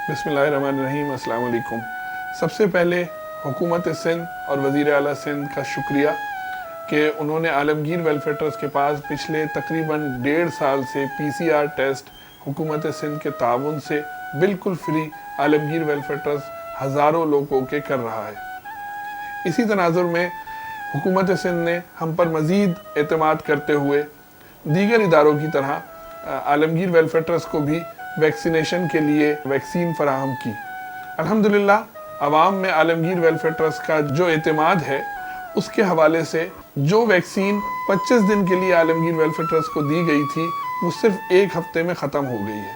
बिस्मिल्लाहिर्रहमानिर्रहीम, अस्सलाम वालेकुम। सबसे पहले हुकूमत सिंध और वज़ीर आला सिंध का शुक्रिया कि उन्होंने आलमगीर वेलफेयर ट्रस्ट के पास पिछले तकरीबन 1.5 साल से PCR टेस्ट हुकूमत सिंध के ताउन से बिल्कुल फ्री आलमगीर वेलफेयर ट्रस्ट हज़ारों लोगों के कर रहा है। इसी तनाजुर में हुकूमत सिंध ने हम पर मज़ीद एतमाद करते हुए दीगर इदारों की तरह आलमगीर वेलफेयर ट्रस्ट को भी वैक्सीनेशन के लिए वैक्सीन फराहम की। अल्हम्दुलिल्लाह अवाम में आलमगीर वेलफेयर ट्रस्ट का जो एतमाद है उसके हवाले से जो वैक्सीन 25 दिन के लिए आलमगीर वेलफेयर ट्रस्ट को दी गई थी वो सिर्फ 1 हफ्ते में ख़त्म हो गई है।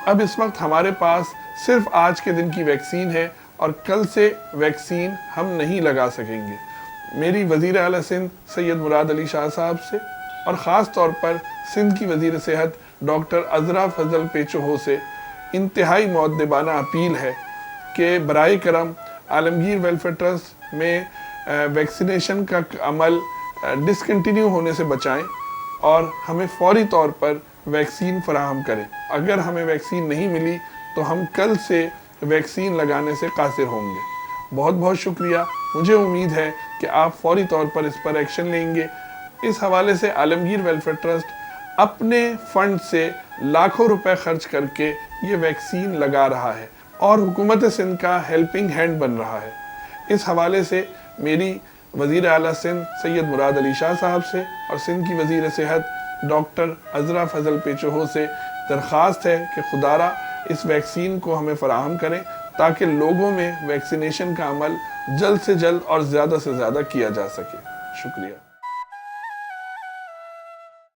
अब इस वक्त हमारे पास सिर्फ आज के दिन की वैक्सीन है और कल से वैक्सीन हम नहीं लगा सकेंगे। मेरी वज़ीर आला सिंध सैयद मुराद अली शाह साहब से और ख़ास तौर पर सिंध की वज़ीर सेहत डॉक्टर अज़रा फजल पेचो से इंतहाई मुअद्दिबाना अपील है कि बराए करम आलमगीर वेलफेयर ट्रस्ट में वैक्सीनेशन का अमल डिसकंटिन्यू होने से बचाएं और हमें फौरी तौर पर वैक्सीन फराहम करें। अगर हमें वैक्सीन नहीं मिली तो हम कल से वैक्सीन लगाने से कासिर होंगे। बहुत बहुत शुक्रिया। मुझे उम्मीद है कि आप फौरी तौर पर इस पर एक्शन लेंगे। इस हवाले से आलमगीर वेलफेयर ट्रस्ट अपने फंड से लाखों रुपए खर्च करके ये वैक्सीन लगा रहा है और हुकूमत सिंध का हेल्पिंग हैंड बन रहा है। इस हवाले से मेरी वज़ीर आला सिंध सैयद मुराद अली शाह साहब से और सिंध की वज़ीर सेहत डॉक्टर अज़रा फजल पेचो से दरख्वास्त है कि खुदारा इस वैक्सीन को हमें फराहम करें ताकि लोगों में वैक्सीनेशन का अमल जल्द से जल्द और ज़्यादा से ज़्यादा किया जा सके। शुक्रिया।